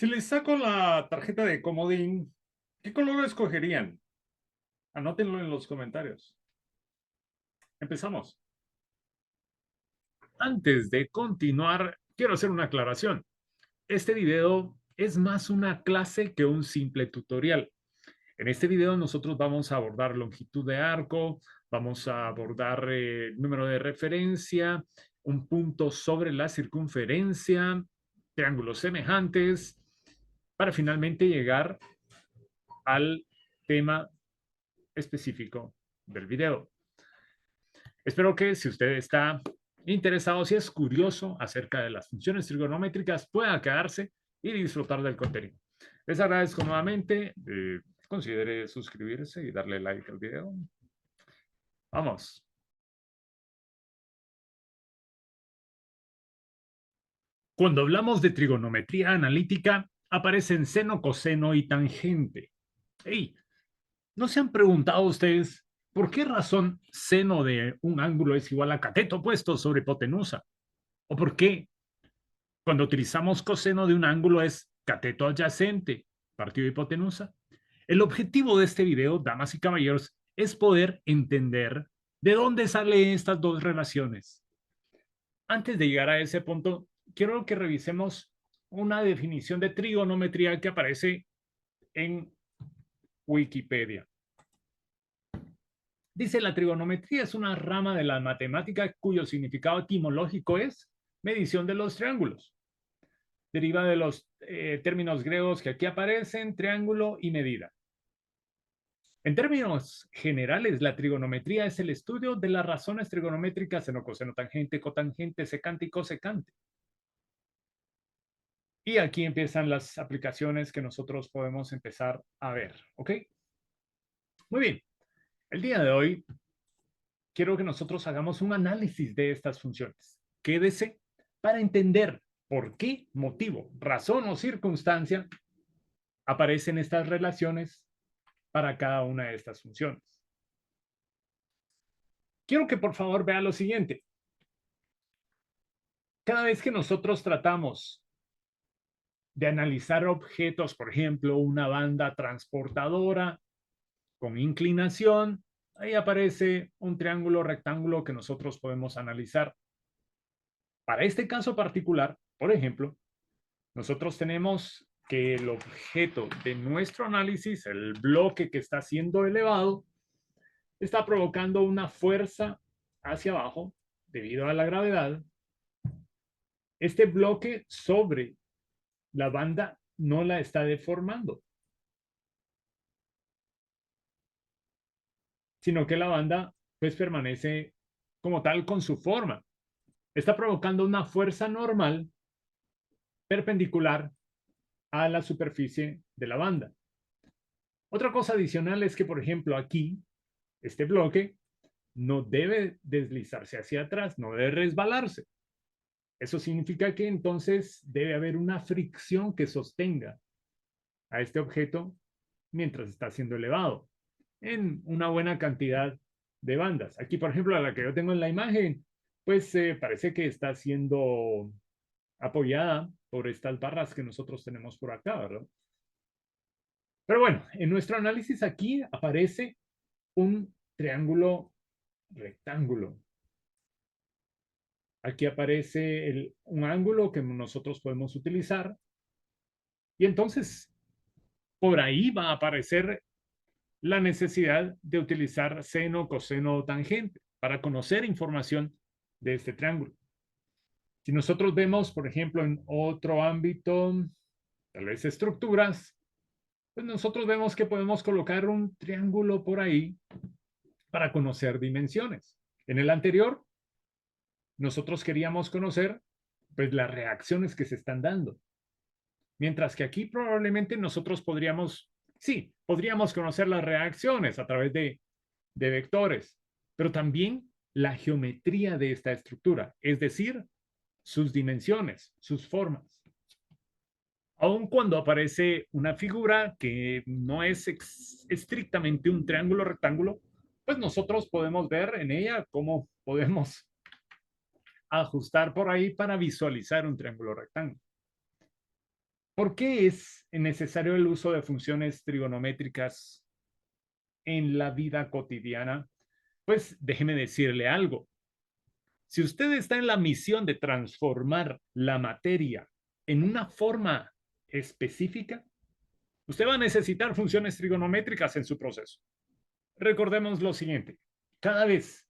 Si les saco la tarjeta de comodín, ¿qué color escogerían? Anótenlo en los comentarios. Empezamos. Antes de continuar, quiero hacer una aclaración. Este video es más una clase que un simple tutorial. En este video nosotros vamos a abordar longitud de arco, vamos a abordar número de referencia, un punto sobre la circunferencia, triángulos semejantes, para finalmente llegar al tema específico del video. Espero que si usted está interesado, si es curioso acerca de las funciones trigonométricas, pueda quedarse y disfrutar del contenido. Les agradezco nuevamente. Considere suscribirse y darle like al video. Vamos. Cuando hablamos de trigonometría analítica, aparecen seno, coseno y tangente. Hey, ¿no se han preguntado ustedes por qué razón seno de un ángulo es igual a cateto opuesto sobre hipotenusa? ¿O por qué cuando utilizamos coseno de un ángulo es cateto adyacente partido de hipotenusa? El objetivo de este video, damas y caballeros, es poder entender de dónde salen estas dos relaciones. Antes de llegar a ese punto, quiero que revisemos una definición de trigonometría que aparece en Wikipedia. Dice: la trigonometría es una rama de la matemática cuyo significado etimológico es medición de los triángulos. Deriva de los términos griegos que aquí aparecen, triángulo y medida. En términos generales, la trigonometría es el estudio de las razones trigonométricas seno, coseno, tangente, cotangente, secante y cosecante. Y aquí empiezan las aplicaciones que nosotros podemos empezar a ver, ¿ok? Muy bien. El día de hoy quiero que nosotros hagamos un análisis de estas funciones. Quédese para entender por qué motivo, razón o circunstancia aparecen estas relaciones para cada una de estas funciones. Quiero que por favor vea lo siguiente. Cada vez que nosotros tratamos de analizar objetos, por ejemplo, una banda transportadora con inclinación, ahí aparece un triángulo rectángulo que nosotros podemos analizar. Para este caso particular, por ejemplo, nosotros tenemos que el objeto de nuestro análisis, el bloque que está siendo elevado, está provocando una fuerza hacia abajo debido a la gravedad. Este bloque sobre la banda no la está deformando, sino que la banda pues permanece como tal con su forma. Está provocando una fuerza normal perpendicular a la superficie de la banda. Otra cosa adicional es que, por ejemplo, aquí, este bloque no debe deslizarse hacia atrás, no debe resbalarse. Eso significa que entonces debe haber una fricción que sostenga a este objeto mientras está siendo elevado en una buena cantidad de bandas. Aquí, por ejemplo, a la que yo tengo en la imagen, pues parece que está siendo apoyada por estas barras que nosotros tenemos por acá, ¿verdad? Pero bueno, en nuestro análisis aquí aparece un triángulo rectángulo. Aquí aparece un ángulo que nosotros podemos utilizar y entonces por ahí va a aparecer la necesidad de utilizar seno, coseno o tangente para conocer información de este triángulo. Si nosotros vemos, por ejemplo, en otro ámbito, tal vez estructuras, pues nosotros vemos que podemos colocar un triángulo por ahí para conocer dimensiones. En el anterior, nosotros queríamos conocer pues las reacciones que se están dando. Mientras que aquí probablemente nosotros podríamos, sí, podríamos conocer las reacciones a través de vectores, pero también la geometría de esta estructura, es decir, sus dimensiones, sus formas. Aun cuando aparece una figura que no es estrictamente un triángulo rectángulo, pues nosotros podemos ver en ella cómo podemos ajustar por ahí para visualizar un triángulo rectángulo. ¿Por qué es necesario el uso de funciones trigonométricas en la vida cotidiana? Pues déjeme decirle algo. Si usted está en la misión de transformar la materia en una forma específica, usted va a necesitar funciones trigonométricas en su proceso. Recordemos lo siguiente. Cada vez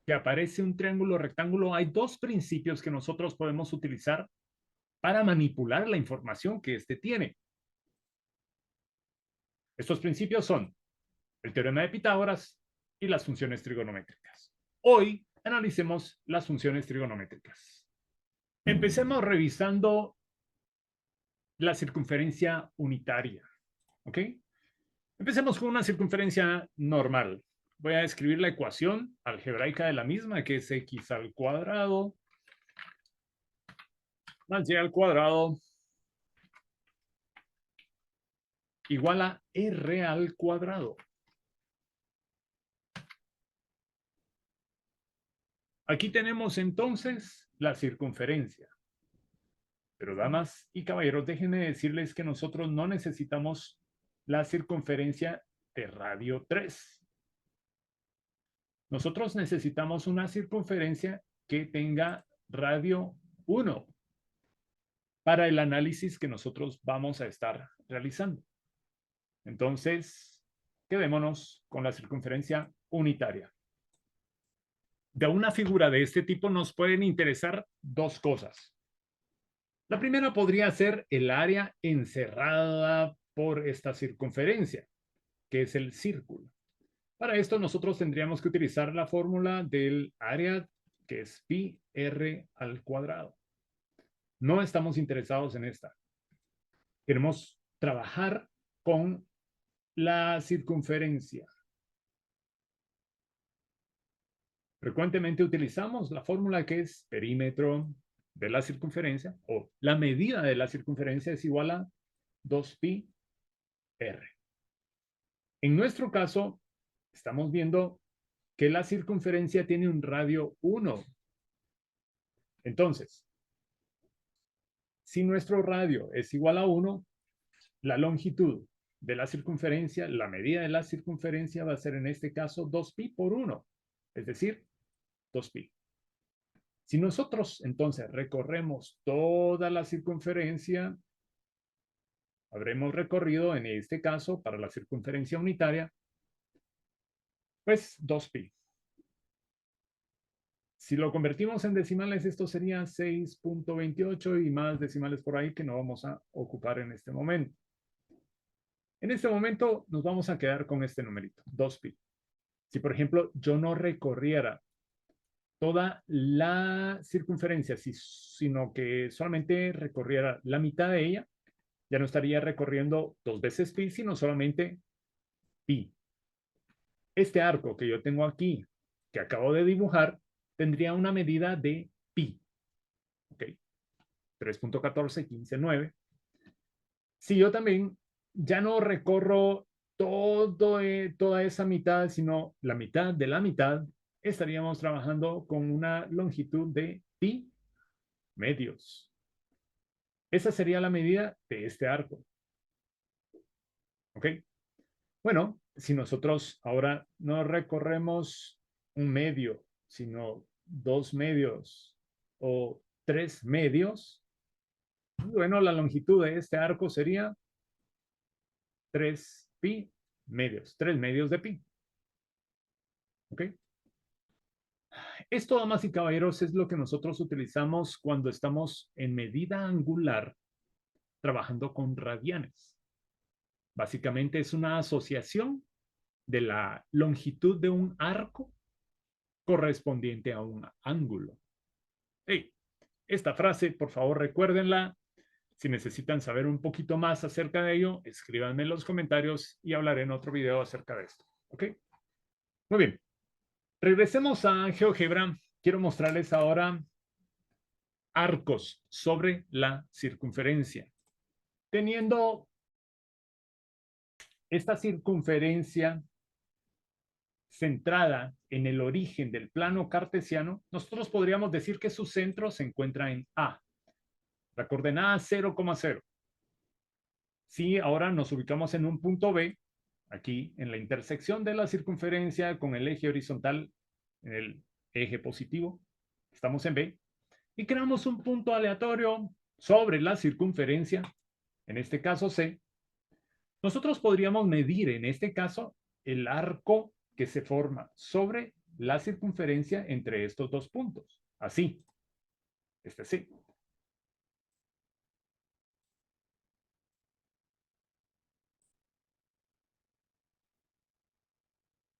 que aparece un triángulo rectángulo, hay dos principios que nosotros podemos utilizar para manipular la información que éste tiene. Estos principios son el teorema de Pitágoras y las funciones trigonométricas. Hoy analicemos las funciones trigonométricas. Empecemos revisando la circunferencia unitaria. ¿Ok? Empecemos con una circunferencia normal. Voy a escribir la ecuación algebraica de la misma, que es x al cuadrado más y al cuadrado igual a r al cuadrado. Aquí tenemos entonces la circunferencia. Pero damas y caballeros, déjenme decirles que nosotros no necesitamos la circunferencia de radio 3. Nosotros necesitamos una circunferencia que tenga radio 1 para el análisis que nosotros vamos a estar realizando. Entonces, quedémonos con la circunferencia unitaria. De una figura de este tipo nos pueden interesar dos cosas. La primera podría ser el área encerrada por esta circunferencia, que es el círculo. Para esto nosotros tendríamos que utilizar la fórmula del área, que es pi r al cuadrado. No estamos interesados en esta. Queremos trabajar con la circunferencia. Frecuentemente utilizamos la fórmula que es perímetro de la circunferencia, o la medida de la circunferencia es igual a 2pi r. En nuestro caso, estamos viendo que la circunferencia tiene un radio 1. Entonces, si nuestro radio es igual a 1, la longitud de la circunferencia, la medida de la circunferencia va a ser en este caso 2pi por 1, es decir, 2pi. Si nosotros entonces recorremos toda la circunferencia, habremos recorrido en este caso para la circunferencia unitaria, pues 2pi. Si lo convertimos en decimales, esto sería 6.28 y más decimales por ahí que no vamos a ocupar en este momento. En este momento nos vamos a quedar con este numerito, 2pi. Si, por ejemplo, yo no recorriera toda la circunferencia, sino que solamente recorriera la mitad de ella, ya no estaría recorriendo 2 veces pi, sino solamente pi. Este arco que yo tengo aquí, que acabo de dibujar, tendría una medida de pi. ¿Ok? 3.1415.9. Si yo también ya no recorro toda esa mitad, sino la mitad de la mitad, estaríamos trabajando con una longitud de pi medios. Esa sería la medida de este arco. ¿Ok? Bueno, si nosotros ahora no recorremos un medio, sino 2 medios o 3 medios, bueno, la longitud de este arco sería 3 pi medios, 3 medios de pi. ¿Ok? Esto, damas y caballeros, es lo que nosotros utilizamos cuando estamos en medida angular trabajando con radianes. Básicamente es una asociación de la longitud de un arco correspondiente a un ángulo. Hey, esta frase, por favor, recuérdenla. Si necesitan saber un poquito más acerca de ello, escríbanme en los comentarios y hablaré en otro video acerca de esto. ¿Ok? Muy bien. Regresemos a GeoGebra. Quiero mostrarles ahora arcos sobre la circunferencia. Teniendo esta circunferencia centrada en el origen del plano cartesiano, nosotros podríamos decir que su centro se encuentra en A. La coordenada 0,0. Si ahora nos ubicamos en un punto B, aquí en la intersección de la circunferencia con el eje horizontal, en el eje positivo, estamos en B, y creamos un punto aleatorio sobre la circunferencia, en este caso C, nosotros podríamos medir en este caso el arco que se forma sobre la circunferencia entre estos dos puntos. Así, este sí.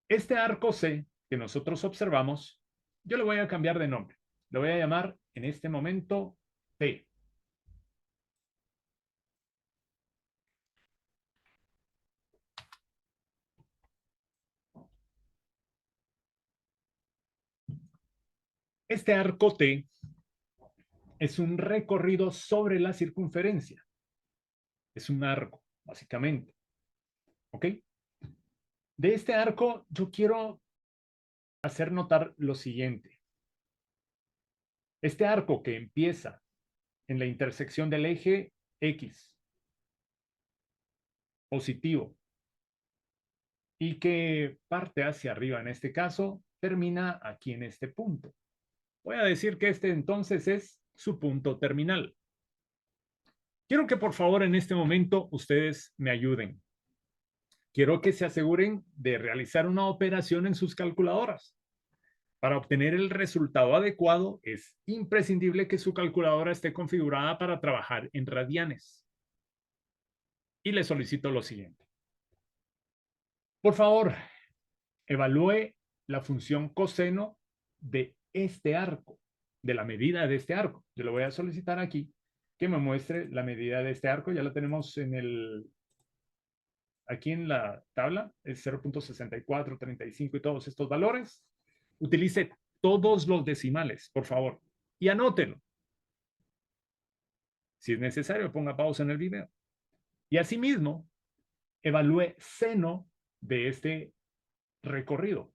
Este arco C que nosotros observamos, yo le voy a cambiar de nombre. Lo voy a llamar en este momento P. Este arco T es un recorrido sobre la circunferencia. Es un arco, básicamente. ¿Ok? De este arco yo quiero hacer notar lo siguiente. Este arco que empieza en la intersección del eje X positivo y que parte hacia arriba en este caso, termina aquí en este punto. Voy a decir que este entonces es su punto terminal. Quiero que por favor en este momento ustedes me ayuden. Quiero que se aseguren de realizar una operación en sus calculadoras. Para obtener el resultado adecuado, es imprescindible que su calculadora esté configurada para trabajar en radianes. Y le solicito lo siguiente. Por favor, evalúe la función coseno de este arco, de la medida de este arco. Yo le voy a solicitar aquí que me muestre la medida de este arco. Ya lo tenemos aquí en la tabla, es 0.64, 35 y todos estos valores. Utilice todos los decimales, por favor, y anótelo. Si es necesario, ponga pausa en el video. Y asimismo, evalúe seno de este recorrido,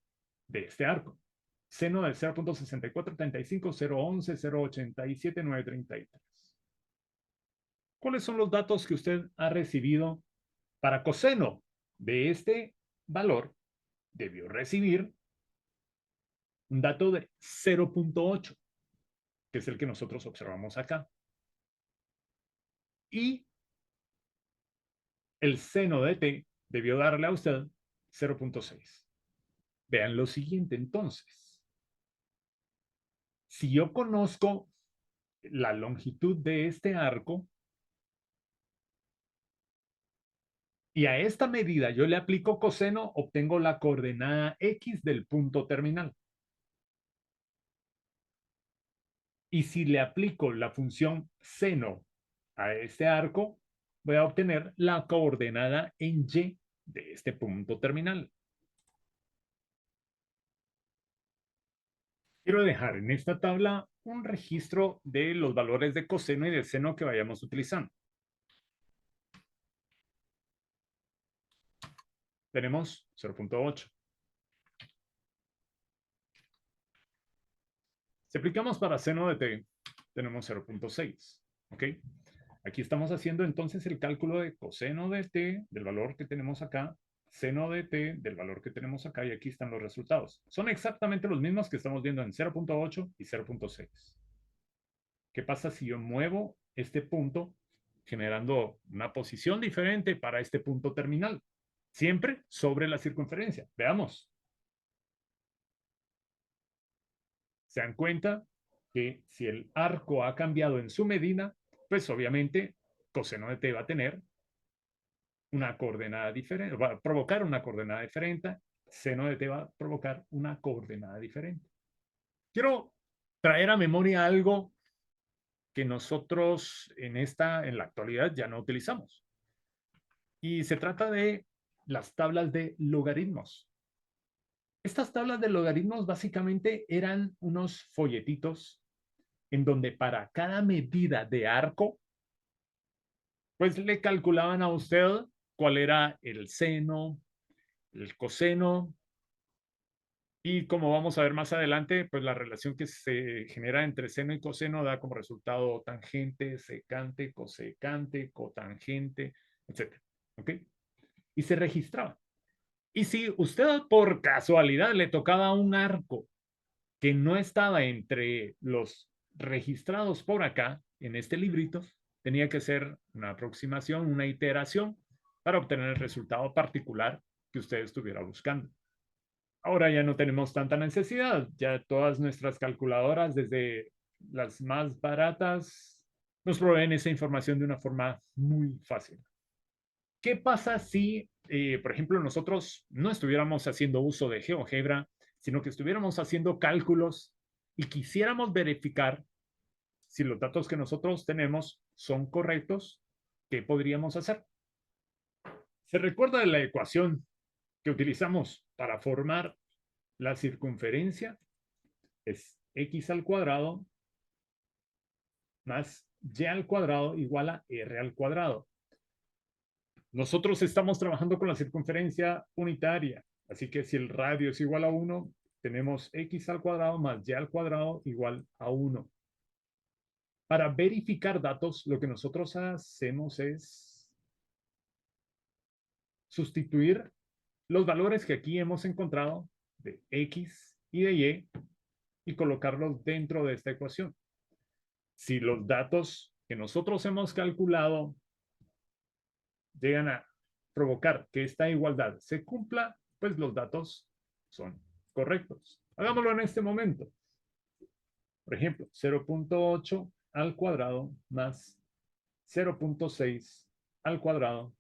de este arco. Seno del 0.64, 35, 0.11, 0.87, 9.33. ¿Cuáles son los datos que usted ha recibido para coseno de este valor? Debió recibir un dato de 0.8, que es el que nosotros observamos acá. Y el seno de t debió darle a usted 0.6. Vean lo siguiente entonces. Si yo conozco la longitud de este arco y a esta medida yo le aplico coseno, obtengo la coordenada x del punto terminal. Y si le aplico la función seno a este arco, voy a obtener la coordenada en y de este punto terminal. Quiero dejar en esta tabla un registro de los valores de coseno y de seno que vayamos utilizando. Tenemos 0.8. Si aplicamos para seno de t, tenemos 0.6. ¿Ok? Aquí estamos haciendo entonces el cálculo de coseno de t, del valor que tenemos acá, seno de t, del valor que tenemos acá, y aquí están los resultados. Son exactamente los mismos que estamos viendo en 0.8 y 0.6. ¿Qué pasa si yo muevo este punto generando una posición diferente para este punto terminal? Siempre sobre la circunferencia. Veamos. Se dan cuenta que si el arco ha cambiado en su medida, pues obviamente coseno de t va a tener una coordenada diferente, va a provocar una coordenada diferente, seno de t va a provocar una coordenada diferente. Quiero traer a memoria algo que nosotros en la actualidad ya no utilizamos. Y se trata de las tablas de logaritmos. Estas tablas de logaritmos básicamente eran unos folletitos en donde para cada medida de arco, pues le calculaban a usted cuál era el seno, el coseno, y como vamos a ver más adelante, pues la relación que se genera entre seno y coseno da como resultado tangente, secante, cosecante, cotangente, etcétera. ¿Ok? Y se registraba. Y si usted por casualidad le tocaba un arco que no estaba entre los registrados por acá, en este librito, tenía que ser una aproximación, una iteración para obtener el resultado particular que usted estuviera buscando. Ahora ya no tenemos tanta necesidad, ya todas nuestras calculadoras, desde las más baratas, nos proveen esa información de una forma muy fácil. ¿Qué pasa si, por ejemplo, nosotros no estuviéramos haciendo uso de GeoGebra, sino que estuviéramos haciendo cálculos y quisiéramos verificar si los datos que nosotros tenemos son correctos? ¿Qué podríamos hacer? ¿Se recuerda de la ecuación que utilizamos para formar la circunferencia? Es x al cuadrado más y al cuadrado igual a r al cuadrado. Nosotros estamos trabajando con la circunferencia unitaria, así que si el radio es igual a 1, tenemos x al cuadrado más y al cuadrado igual a 1. Para verificar datos, lo que nosotros hacemos es sustituir los valores que aquí hemos encontrado de x y de y colocarlos dentro de esta ecuación. Si los datos que nosotros hemos calculado llegan a provocar que esta igualdad se cumpla, pues los datos son correctos. Hagámoslo en este momento. Por ejemplo, 0.8 al cuadrado más 0.6 al cuadrado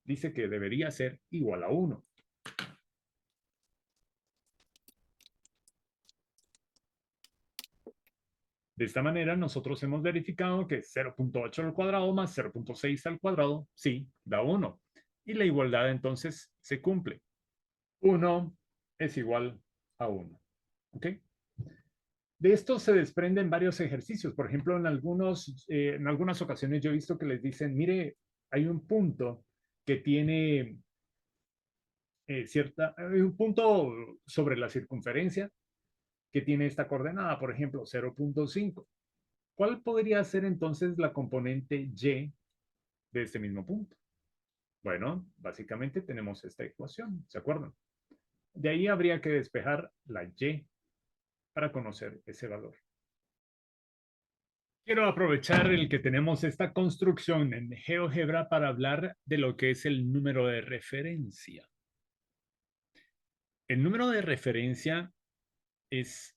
dice que debería ser igual a 1. De esta manera, nosotros hemos verificado que 0.8 al cuadrado más 0.6 al cuadrado, sí, da 1. Y la igualdad entonces se cumple. 1 es igual a 1. ¿Ok? De esto se desprenden varios ejercicios. Por ejemplo, en algunas ocasiones yo he visto que les dicen, mire, hay un punto que tiene hay un punto sobre la circunferencia que tiene esta coordenada, por ejemplo, 0.5. ¿Cuál podría ser entonces la componente y de este mismo punto? Bueno, básicamente tenemos esta ecuación, ¿se acuerdan? De ahí habría que despejar la y para conocer ese valor. Quiero aprovechar el que tenemos esta construcción en GeoGebra para hablar de lo que es el número de referencia. El número de referencia es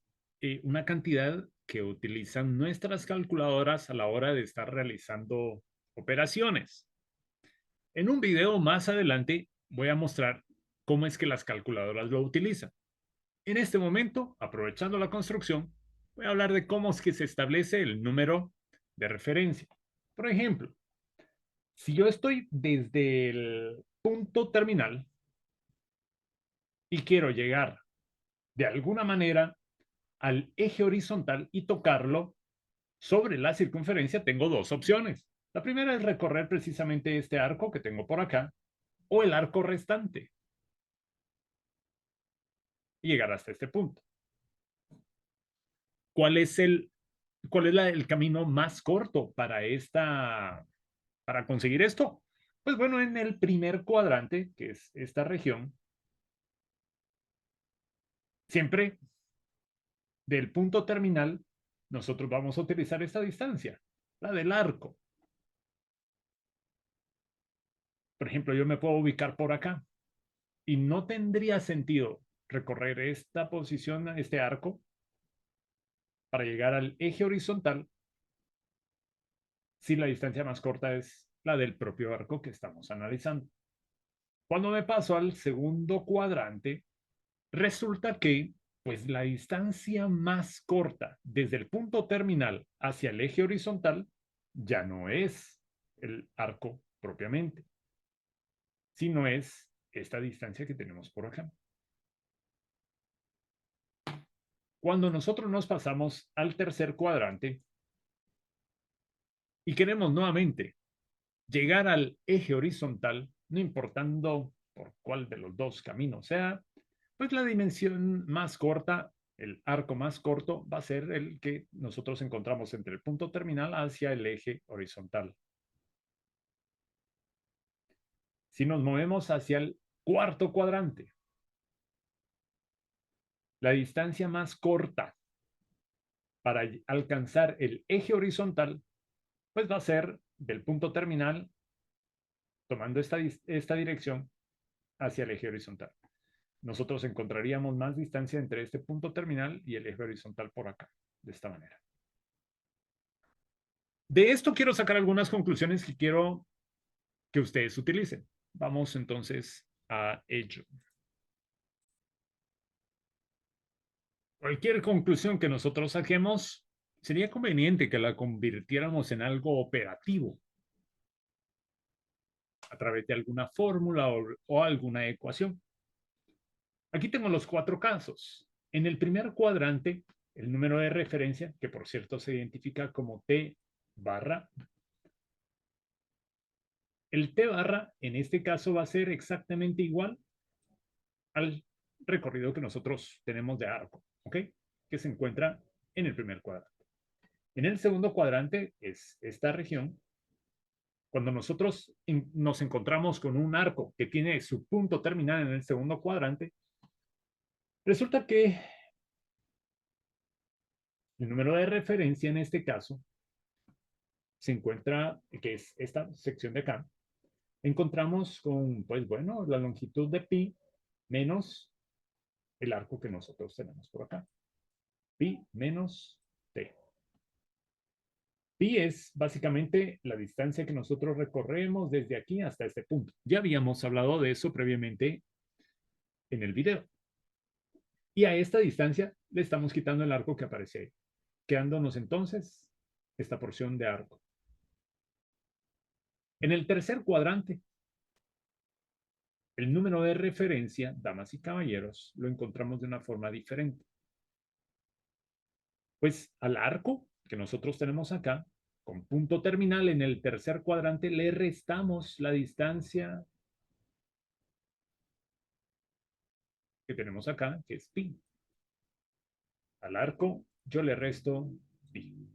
una cantidad que utilizan nuestras calculadoras a la hora de estar realizando operaciones. En un video más adelante voy a mostrar cómo es que las calculadoras lo utilizan. En este momento, aprovechando la construcción, voy a hablar de cómo es que se establece el número de referencia. Por ejemplo, si yo estoy desde el punto terminal y quiero llegar de alguna manera al eje horizontal y tocarlo sobre la circunferencia, tengo dos opciones. La primera es recorrer precisamente este arco que tengo por acá o el arco restante y llegar hasta este punto. ¿Cuál es el camino más corto para conseguir esto? Pues bueno, en el primer cuadrante, que es esta región, siempre del punto terminal, nosotros vamos a utilizar esta distancia, la del arco. Por ejemplo, yo me puedo ubicar por acá y no tendría sentido recorrer esta posición, este arco, para llegar al eje horizontal si la distancia más corta es la del propio arco que estamos analizando. Cuando me paso al segundo cuadrante, resulta que pues la distancia más corta desde el punto terminal hacia el eje horizontal ya no es el arco propiamente, sino es esta distancia que tenemos por acá. Cuando nosotros nos pasamos al tercer cuadrante y queremos nuevamente llegar al eje horizontal, no importando por cuál de los dos caminos sea, pues la dimensión más corta, el arco más corto, va a ser el que nosotros encontramos entre el punto terminal hacia el eje horizontal. Si nos movemos hacia el cuarto cuadrante, la distancia más corta para alcanzar el eje horizontal, pues va a ser del punto terminal, tomando esta dirección hacia el eje horizontal. Nosotros encontraríamos más distancia entre este punto terminal y el eje horizontal por acá, de esta manera. De esto quiero sacar algunas conclusiones que quiero que ustedes utilicen. Vamos entonces a ello. Cualquier conclusión que nosotros saquemos, sería conveniente que la convirtiéramos en algo operativo a través de alguna fórmula o alguna ecuación. Aquí tengo los 4 casos. En el primer cuadrante, el número de referencia, que por cierto se identifica como T barra, el T barra en este caso va a ser exactamente igual al recorrido que nosotros tenemos de arco, ¿ok? Que se encuentra en el primer cuadrante. En el segundo cuadrante es esta región. Cuando nosotros nos encontramos con un arco que tiene su punto terminal en el segundo cuadrante, resulta que el número de referencia en este caso se encuentra, que es esta sección de acá, encontramos con, pues bueno, la longitud de pi menos el arco que nosotros tenemos por acá. Pi menos t. Pi es básicamente la distancia que nosotros recorremos desde aquí hasta este punto. Ya habíamos hablado de eso previamente en el video. Y a esta distancia le estamos quitando el arco que aparece ahí, quedándonos entonces esta porción de arco. En el tercer cuadrante, el número de referencia, damas y caballeros, lo encontramos de una forma diferente. Pues al arco que nosotros tenemos acá, con punto terminal en el tercer cuadrante, le restamos la distancia que tenemos acá, que es pi. Al arco yo le resto pi.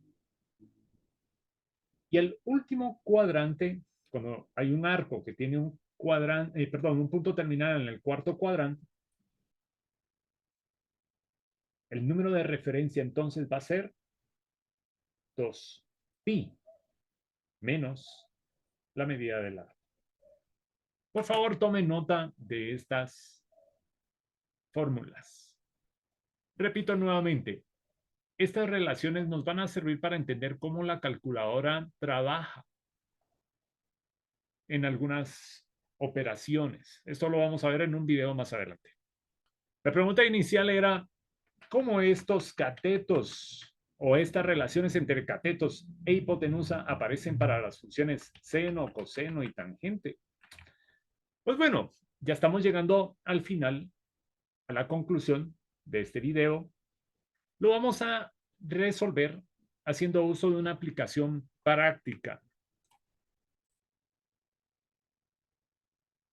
Y el último cuadrante, cuando hay un arco que tiene un cuadrante, un punto terminal en el cuarto cuadrante, el número de referencia entonces va a ser 2 pi menos la medida del arco. Por favor, tomen nota de estas fórmulas. Repito nuevamente, estas relaciones nos van a servir para entender cómo la calculadora trabaja en algunas operaciones. Esto lo vamos a ver en un video más adelante. La pregunta inicial era, ¿cómo estos catetos o estas relaciones entre catetos e hipotenusa aparecen para las funciones seno, coseno y tangente? Pues bueno, ya estamos llegando al final, a la conclusión de este video. Lo vamos a resolver haciendo uso de una aplicación práctica.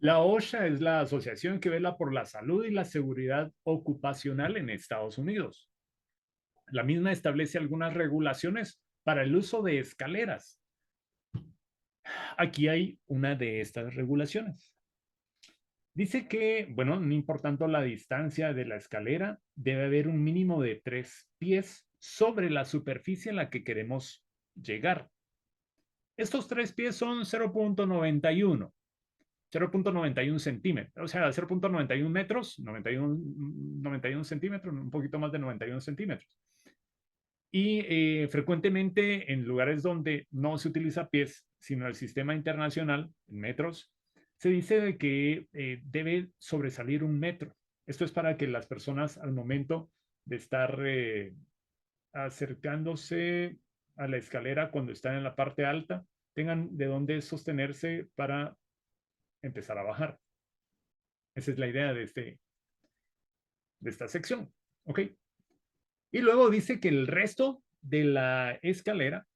La OSHA es la asociación que vela por la salud y la seguridad ocupacional en Estados Unidos. La misma establece algunas regulaciones para el uso de escaleras. Aquí hay una de estas regulaciones. Dice que, bueno, no importando la distancia de la escalera, debe haber un mínimo de 3 pies sobre la superficie en la que queremos llegar. Estos 3 pies son 0.91 centímetros, o sea, 0.91 metros, 91 centímetros, un poquito más de 91 centímetros. Y frecuentemente en lugares donde no se utiliza pies, sino el sistema internacional, en metros, se dice de que debe sobresalir 1 metro. Esto es para que las personas al momento de estar acercándose a la escalera cuando están en la parte alta, tengan de dónde sostenerse para empezar a bajar. Esa es la idea de esta sección. ¿Ok? Y luego dice que el resto de la escalera,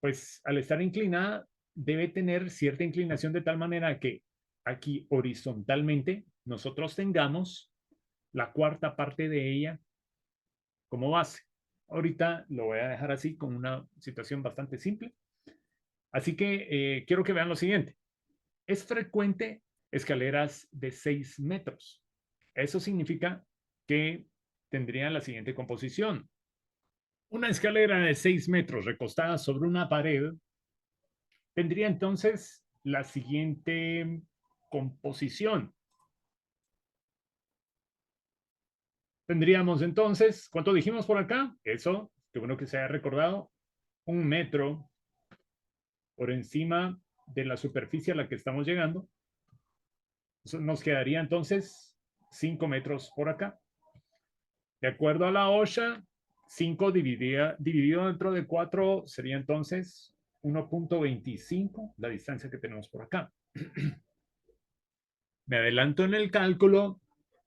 pues al estar inclinada, debe tener cierta inclinación de tal manera que aquí horizontalmente nosotros tengamos la cuarta parte de ella como base. Ahorita lo voy a dejar así con una situación bastante simple. Así que quiero que vean lo siguiente. Es frecuente escaleras de 6 metros. Eso significa que tendría la siguiente composición. Una escalera de 6 metros recostada sobre una pared tendría entonces la siguiente composición. Tendríamos entonces, ¿cuánto dijimos por acá? Eso, qué bueno que se haya recordado, 1 metro por encima de la superficie a la que estamos llegando. Eso nos quedaría entonces 5 metros por acá. De acuerdo a la OSHA, 5 dividido dentro de 4 sería entonces 1.25 la distancia que tenemos por acá. Me adelanto en el cálculo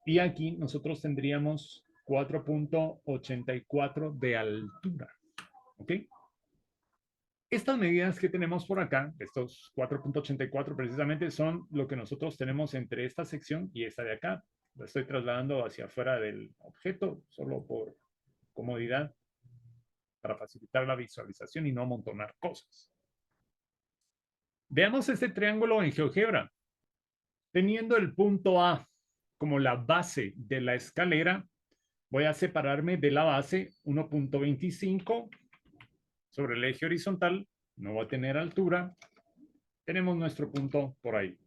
y aquí nosotros tendríamos 4.84 de altura. ¿Ok? Estas medidas que tenemos por acá, estos 4.84 precisamente, son lo que nosotros tenemos entre esta sección y esta de acá. Lo estoy trasladando hacia afuera del objeto, solo por comodidad, para facilitar la visualización y no amontonar cosas. Veamos este triángulo en GeoGebra. Teniendo el punto A como la base de la escalera, voy a separarme de la base 1.25 sobre el eje horizontal, no va a tener altura. Tenemos nuestro punto por ahí.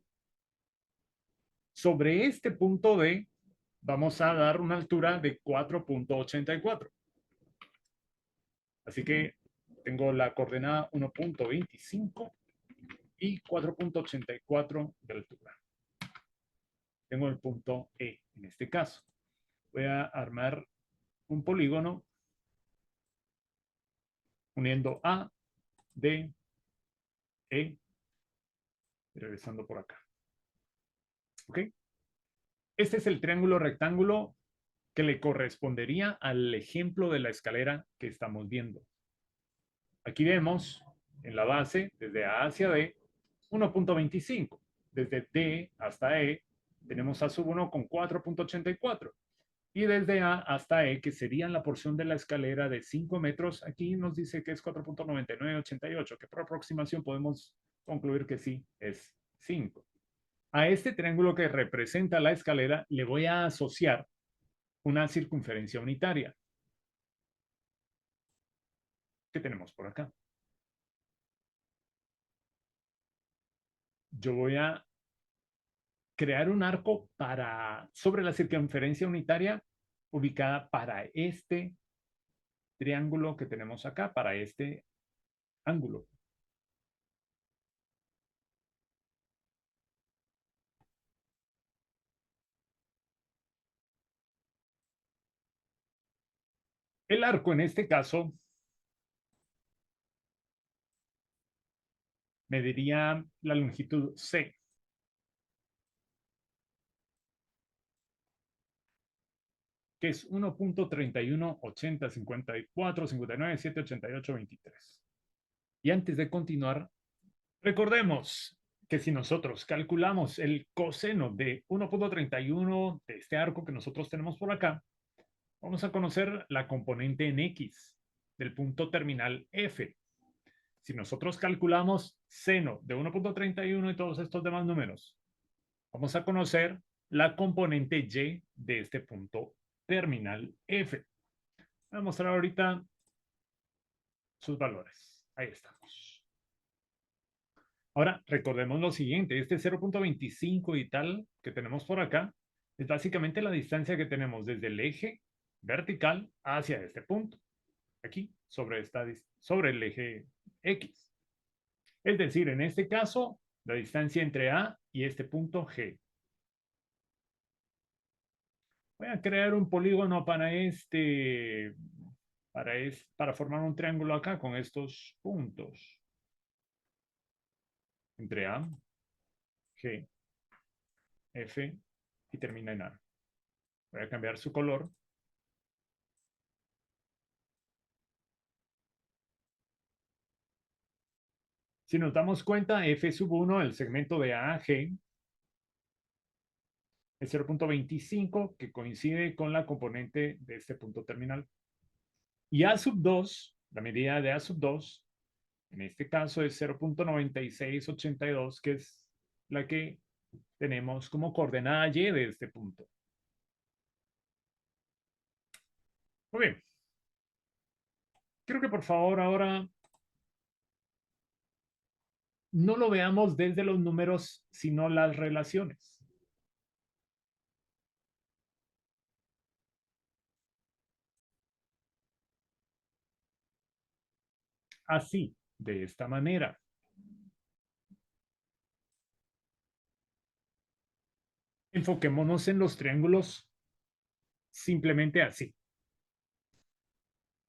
Sobre este punto D vamos a dar una altura de 4.84. Así que tengo la coordenada 1.25 y 4.84 de altura. Tengo el punto E en este caso. Voy a armar un polígono uniendo A, D, E, regresando por acá. ¿Ok? Este es el triángulo rectángulo que le correspondería al ejemplo de la escalera que estamos viendo. Aquí vemos en la base, desde A hacia D, 1.25. Desde D hasta E, tenemos A sub 1 con 4.84. Y desde A hasta E, que sería la porción de la escalera de 5 metros, aquí nos dice que es 4.9988, que por aproximación podemos concluir que sí, es 5. A este triángulo que representa la escalera le voy a asociar una circunferencia unitaria. ¿Qué tenemos por acá? Yo voy a crear un arco sobre la circunferencia unitaria ubicada para este triángulo que tenemos acá, para este ángulo. El arco en este caso mediría la longitud C. Que es 1.318054597823. Y antes de continuar, recordemos que si nosotros calculamos el coseno de 1.31 de este arco que nosotros tenemos por acá, vamos a conocer la componente en X del punto terminal F. Si nosotros calculamos seno de 1.31 y todos estos demás números, vamos a conocer la componente Y de este punto terminal F. Voy a mostrar ahorita sus valores. Ahí estamos. Ahora, recordemos lo siguiente. Este 0.25 y tal que tenemos por acá es básicamente la distancia que tenemos desde el eje vertical hacia este punto. Aquí, sobre el eje X. Es decir, en este caso, la distancia entre A y este punto G. Voy a crear un polígono para formar un triángulo acá con estos puntos. Entre A, G, F y termina en A. Voy a cambiar su color. Si nos damos cuenta, F sub 1, el segmento de A a G, es 0.25, que coincide con la componente de este punto terminal. Y A sub 2, la medida de A sub 2, En este caso es 0.9682, que es la que tenemos como coordenada y de este punto. Muy bien. Quiero que por favor ahora no lo veamos desde los números, sino las relaciones. Así, de esta manera. Enfoquémonos en los triángulos simplemente así.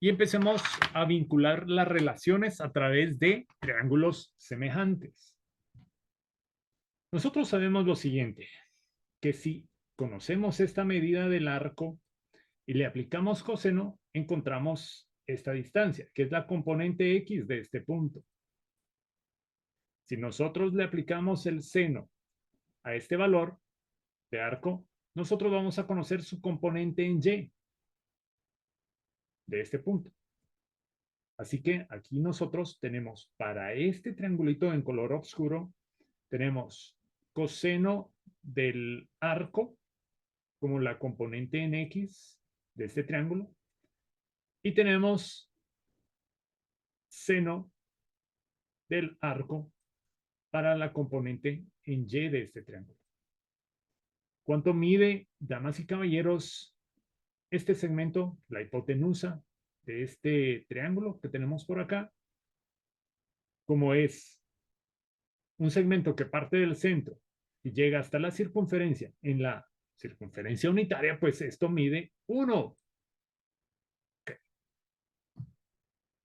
Y empecemos a vincular las relaciones a través de triángulos semejantes. Nosotros sabemos lo siguiente, que si conocemos esta medida del arco y le aplicamos coseno, encontramos esta distancia, que es la componente X de este punto. Si nosotros le aplicamos el seno a este valor de arco, nosotros vamos a conocer su componente en Y de este punto. Así que aquí nosotros tenemos para este triangulito en color oscuro, tenemos coseno del arco como la componente en X de este triángulo y tenemos seno del arco para la componente en Y de este triángulo. ¿Cuánto mide, damas y caballeros, este segmento, la hipotenusa de este triángulo que tenemos por acá? Como es un segmento que parte del centro y llega hasta la circunferencia en la circunferencia unitaria, pues esto mide 1. Okay.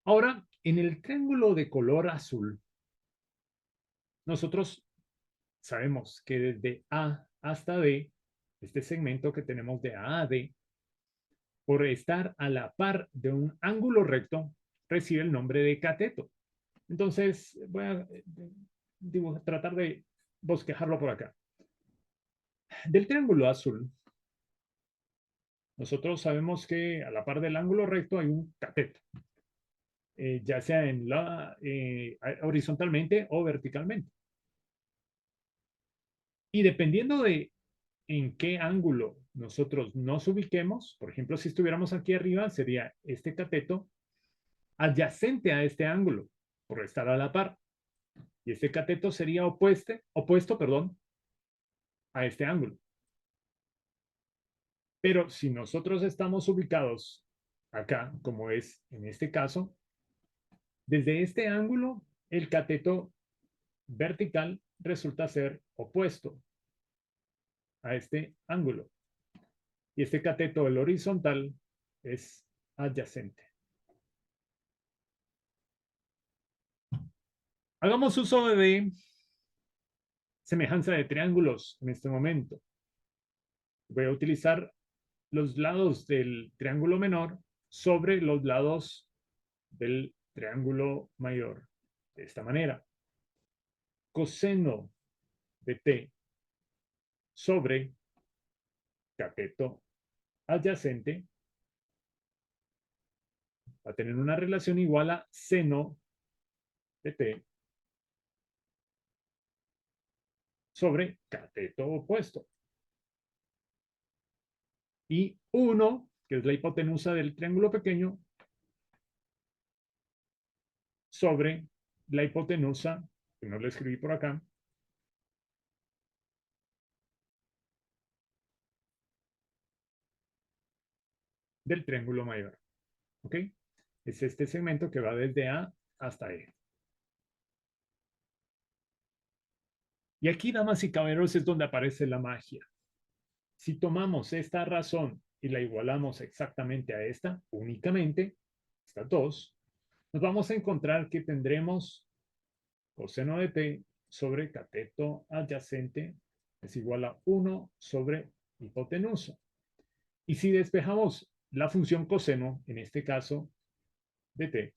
Ahora, en el triángulo de color azul, nosotros sabemos que desde A hasta D, este segmento que tenemos de A a D, por estar a la par de un ángulo recto, recibe el nombre de cateto. Entonces, voy a tratar de bosquejarlo por acá. Del triángulo azul, nosotros sabemos que a la par del ángulo recto hay un cateto, ya sea en horizontalmente o verticalmente. Y dependiendo de en qué ángulo nosotros nos ubiquemos, por ejemplo, si estuviéramos aquí arriba, sería este cateto adyacente a este ángulo, por estar a la par. Y este cateto sería opuesto, a este ángulo. Pero si nosotros estamos ubicados acá, como es en este caso, desde este ángulo, el cateto vertical resulta ser opuesto a este ángulo. Y este cateto, el horizontal, es adyacente. Hagamos uso de semejanza de triángulos en este momento. Voy a utilizar los lados del triángulo menor sobre los lados del triángulo mayor. De esta manera. Coseno de t sobre cateto adyacente va a tener una relación igual a seno de t sobre cateto opuesto. Y 1, que es la hipotenusa del triángulo pequeño, sobre la hipotenusa, que no lo escribí por acá, del triángulo mayor. ¿Ok? Es este segmento que va desde A hasta E. Y aquí, damas y caballeros, es donde aparece la magia. Si tomamos esta razón y la igualamos exactamente a esta, únicamente, estas dos, nos vamos a encontrar que tendremos coseno de t sobre cateto adyacente es igual a 1 sobre hipotenusa. Y si despejamos la función coseno, en este caso de t,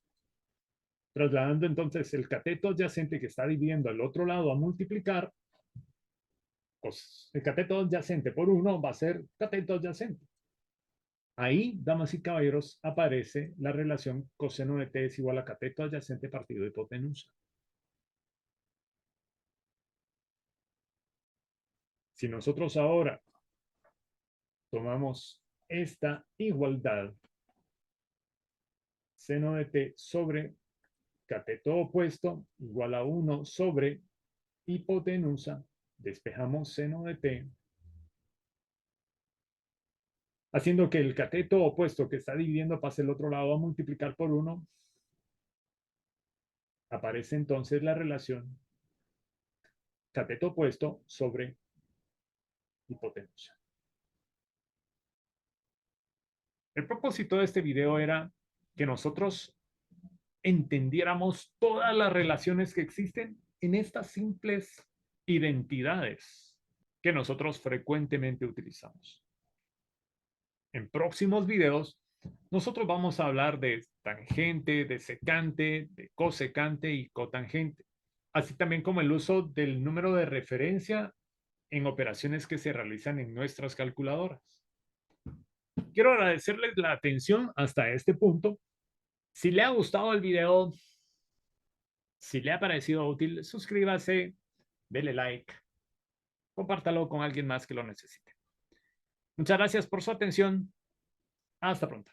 trasladando entonces el cateto adyacente que está dividiendo al otro lado a multiplicar, pues el cateto adyacente por 1 va a ser cateto adyacente. Ahí, damas y caballeros, aparece la relación coseno de t es igual a cateto adyacente partido hipotenusa. Si nosotros ahora tomamos esta igualdad, seno de t sobre cateto opuesto igual a 1 sobre hipotenusa, despejamos seno de t, haciendo que el cateto opuesto que está dividiendo pase al otro lado a multiplicar por 1, aparece entonces la relación cateto opuesto sobre hipotenusa. El propósito de este video era que nosotros entendiéramos todas las relaciones que existen en estas simples identidades que nosotros frecuentemente utilizamos. En próximos videos, nosotros vamos a hablar de tangente, de secante, de cosecante y cotangente, así también como el uso del número de referencia en operaciones que se realizan en nuestras calculadoras. Quiero agradecerles la atención hasta este punto. Si le ha gustado el video, si le ha parecido útil, suscríbase, dele like, compártalo con alguien más que lo necesite. Muchas gracias por su atención. Hasta pronto.